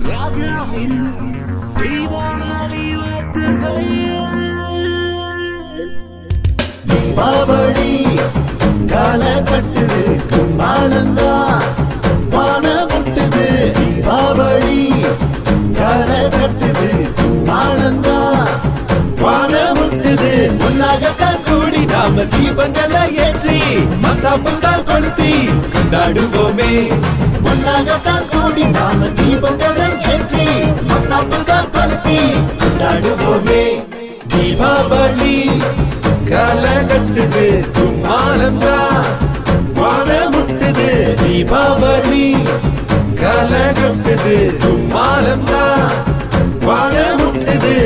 ராஜாவின் தீபாவளி வாழ்த்துகள். தீபாவளி கால கட்டுது கும்மாளந்தா வான முட்டுது. தீபாவளி கால கட்டுது கும்மாளந்தா வான முட்டுது. ஒன்னாகத்தான் கூடி நாம தீபங்களை ஏற்றி மத்தாப்புதான் கொளுத்தி கொண்டாடுவோமே. ஒன்னாகத்தான் கூடி நாம தீபங்களை ஏற்றி மத்தாப்புதான் கொளுத்தி கொண்டாடுவோமே. தீபாவளி கால கட்டுது கும்மாளந்தா வான முட்டுது. தீபாவளி கால கட்டுது கும்மாளந்தா வான முட்டுது.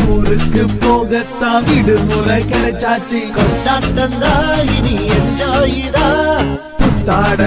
ஊருக்கு போகத்தான் விடுமுறை கிடைச்சாச்சு. கொண்டாட்டந்தா இனி என்ஜாய்தா. புத்தாட